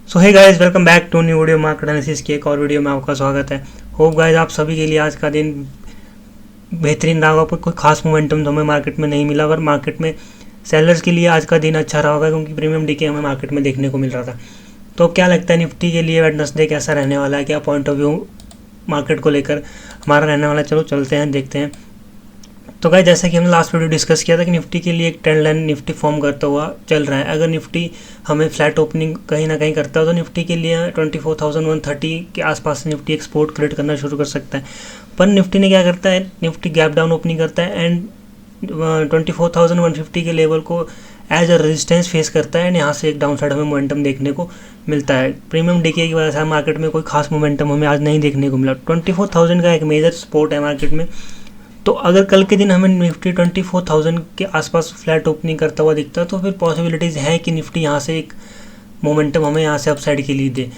So hey guys, welcome back to new video market analysis की एक और video में आपका स्वागत है। होप गाइस आप सभी के लिए आज का दिन बेहतरीन रहा होगा। पर कोई खास मोमेंटम तो हमें मार्केट में नहीं मिला, पर मार्केट में सेलर्स के लिए आज का दिन अच्छा रहा होगा क्योंकि प्रीमियम डीके हमें मार्केट में देखने को मिल रहा था। तो क्या लगता है निफ्टी के लिए वेडनेसडे कैसा रहने वाला है, क्या पॉइंट ऑफ व्यू मार्केट को लेकर हमारा रहने वाला है? चलो चलते हैं, देखते हैं। तो गाइस जैसा कि हमने लास्ट वीडियो डिस्कस किया था कि निफ्टी के लिए एक ट्रेंड लाइन निफ्टी फॉर्म करता हुआ चल रहा है। अगर निफ्टी हमें फ्लैट ओपनिंग कहीं ना कहीं करता है तो निफ्टी के लिए 24,130 के आसपास निफ्टी एक्सपोर्ट क्रिएट करना शुरू कर सकता है। पर निफ्टी ने क्या करता है, निफ्टी गैप डाउन ओपनिंग करता है एंड 24,150 के लेवल को एज अ रेजिस्टेंस फेस करता है एंड यहाँ से एक डाउन साइड हमें मोमेंटम देखने को मिलता है। प्रीमियम डीके की वजह से मार्केट में कोई खास मोमेंटम हमें आज नहीं देखने को मिला। 24,000 का एक मेजर सपोर्ट है मार्केट में। तो अगर कल के दिन हमें निफ्टी 24,000 के आसपास फ्लैट ओपनिंग करता हुआ दिखता है तो फिर पॉसिबिलिटीज़ हैं कि निफ्टी यहाँ से एक मोमेंटम हमें यहाँ से अपसाइड के लिए दे।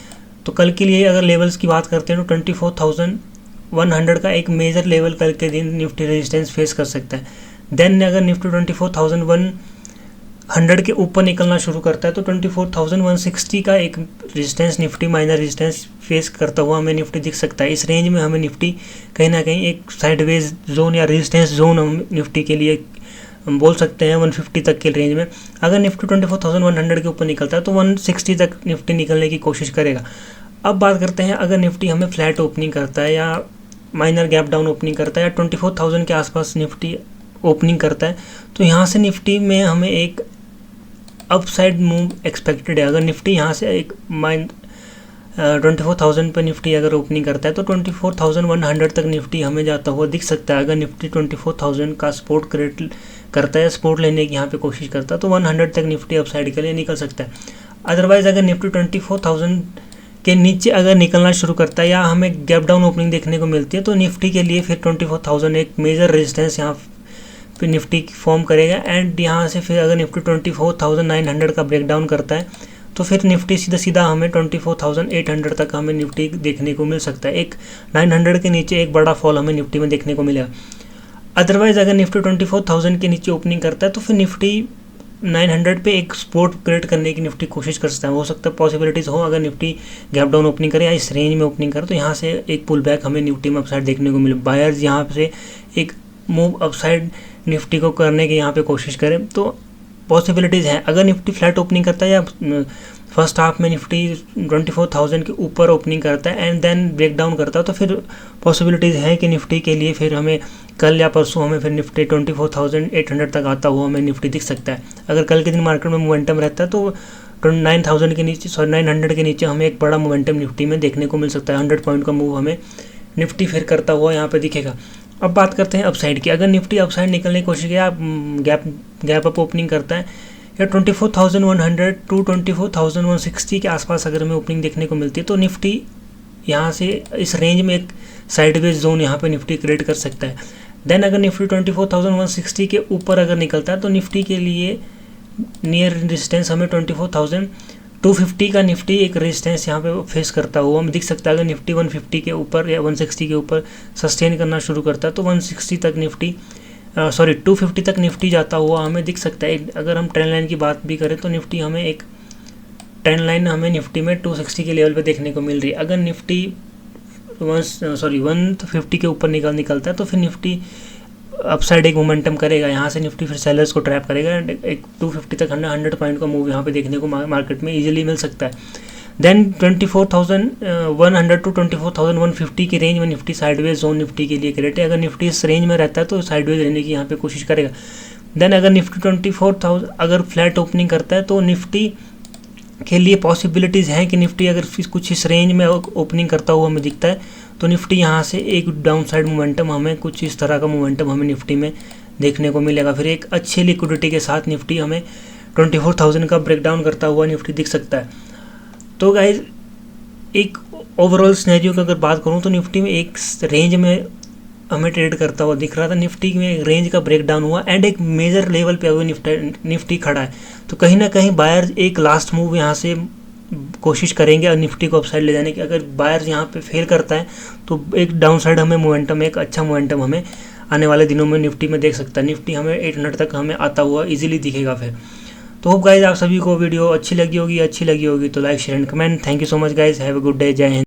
तो कल के लिए अगर लेवल्स की बात करते हैं तो 24,100 का एक मेजर लेवल कल के दिन निफ्टी रेजिस्टेंस फेस कर सकता है। देन अगर निफ्टी 24,100 के ऊपर निकलना शुरू करता है तो 24,160 का एक resistance Nifty minor resistance face करता हुआ हमें निफ्टी दिख सकता है। इस रेंज में हमें निफ्टी कहीं ना कहीं एक साइडवेज जोन या रेजिस्टेंस जोन हम निफ्टी के लिए हम बोल सकते हैं 150 तक के रेंज में। अगर निफ्टी 24,100 के ऊपर निकलता है तो 160 तक निफ्टी निकलने की कोशिश करेगा। अब बात करते हैं, अगर निफ्टी हमें फ्लैट ओपनिंग करता है या माइनर गैप डाउन ओपनिंग करता है या 24,000 के आसपास निफ्टी ओपनिंग करता है तो यहाँ से निफ्टी में हमें एक अपसाइड मूव एक्सपेक्टेड है। अगर निफ्टी यहाँ से एक 24,000 पर निफ्टी अगर ओपनिंग करता है तो 24,100 तक निफ्टी हमें जाता हुआ दिख सकता है। अगर निफ्टी 24,000 का सपोर्ट क्रिएट करता है, सपोर्ट लेने की यहाँ पे कोशिश करता है तो 100 तक निफ्टी अपसाइड के लिए निकल सकता है। अदरवाइज अगर निफ्टी 24,000 के नीचे अगर निकलना शुरू करता है या हमें गैप डाउन ओपनिंग देखने को मिलती है तो निफ्टी के लिए फिर 24,000 एक मेजर रेजिस्टेंस यहाँ फिर निफ्टी फॉर्म करेगा एंड यहाँ से फिर अगर निफ्टी 24,900 का ब्रेकडाउन करता है तो फिर निफ्टी सीधा सीधा हमें 24,800 तक हमें निफ्टी देखने को मिल सकता है। एक 900 के नीचे एक बड़ा फॉल हमें निफ्टी में देखने को मिलेगा। अदरवाइज अगर निफ्टी 24,000 के नीचे ओपनिंग करता है तो फिर निफ्टी 900 पे एक सपोर्ट क्रिएट करने की निफ्टी कोशिश कर सकता है। हो सकता है पॉसिबिलिटीज़ हो, अगर निफ्टी गैप डाउन ओपनिंग करे या इस रेंज में ओपनिंग करे तो यहाँ से एक पुल बैक हमें निफ्टी में अपसाइड देखने को मिले। बायर्स यहाँ से एक मूव अपसाइड निफ्टी को करने की यहाँ पे कोशिश करें तो पॉसिबिलिटीज़ हैं। अगर निफ्टी फ्लैट ओपनिंग करता है या फर्स्ट हाफ में निफ्टी 24,000 के ऊपर ओपनिंग करता है एंड देन ब्रेक डाउन करता है तो फिर पॉसिबिलिटीज़ है कि निफ्टी के लिए फिर हमें कल या परसों हमें फिर निफ्टी 24,800 तक आता हुआ हमें निफ्टी दिख सकता है। अगर कल के दिन मार्केट में मोमेंटम रहता है तो 9,000 के नीचे 900 के नीचे हमें एक बड़ा मोमेंटम निफ्टी में देखने को मिल सकता है। 100 पॉइंट का मूव हमें निफ्टी फिर करता हुआ यहाँ पर दिखेगा। अब बात करते हैं अपसाइड की। अगर निफ्टी अपसाइड निकलने की कोशिश किया, गैप अप ओपनिंग करता है या 24,100 टू 24,160 के आसपास अगर हमें ओपनिंग देखने को मिलती है तो निफ्टी यहाँ से इस रेंज में एक साइडवेज जोन यहाँ पे निफ्टी क्रिएट कर सकता है। देन अगर निफ्टी 24,160 के ऊपर अगर निकलता है तो निफ्टी के लिए नियर रेजिस्टेंस हमें 24,250 का निफ्टी एक रेजिस्टेंस यहाँ पे फेस करता हुआ हमें दिख सकता है। अगर निफ्टी 150 के ऊपर या 160 के ऊपर सस्टेन करना शुरू करता है तो 160 तक निफ्टी 250 तक निफ्टी जाता हुआ हमें दिख सकता है। अगर हम ट्रेंड लाइन की बात भी करें तो निफ्टी हमें एक ट्रेंड लाइन हमें निफ्टी में 260 के लेवल पे देखने को मिल रही है। अगर निफ्टी 150 के ऊपर निकलता है तो फिर निफ्टी अपसाइड एक मोमेंटम करेगा। यहाँ से निफ्टी फिर सेलर्स को ट्रैप करेगा एंड एक 250 तक 100 पॉइंट का मूव यहाँ पे देखने को मार्केट में इजीली मिल सकता है। देन 24,100 टू 24,150 की रेंज में निफ्टी साइडवेज जोन निफ्टी के लिए क्रिएट है। अगर निफ्टी इस रेंज में रहता है तो साइडवेज रहने की यहाँ पे कोशिश करेगा। देन अगर निफ्टी 24,000 अगर फ्लैट ओपनिंग करता है तो निफ्टी के लिए पॉसिबिलिटीज़ हैं कि निफ्टी अगर कुछ इस रेंज में ओपनिंग करता हुआ हमें दिखता है तो निफ्टी यहाँ से एक डाउन साइड मोमेंटम हमें कुछ इस तरह का मोमेंटम हमें निफ्टी में देखने को मिलेगा। फिर एक अच्छी लिक्विडिटी के साथ निफ्टी हमें 24,000 का ब्रेकडाउन करता हुआ निफ्टी दिख सकता है। तो गाइज एक ओवरऑल सिनेरियो की अगर बात करूँ तो निफ्टी में एक रेंज में हमें ट्रेड करता हुआ दिख रहा था। निफ्टी में एक रेंज का ब्रेकडाउन हुआ एंड एक मेजर लेवल पे अभी निफ्टी खड़ा है तो कहीं ना कहीं बायर एक लास्ट मूव यहाँ से कोशिश करेंगे और निफ्टी को अपसाइड ले जाने की। अगर बायर यहाँ पे फेल करता है तो एक डाउन साइड हमें मोमेंटम, एक अच्छा मोमेंटम हमें आने वाले दिनों में निफ्टी में देख सकता है। निफ्टी हमें 800 तक हमें आता हुआ इजीली दिखेगा फिर। तो होप गाइज आप सभी को वीडियो अच्छी लगी होगी तो like share and comment. Thank you so much guys, have a good day, जय हिंद।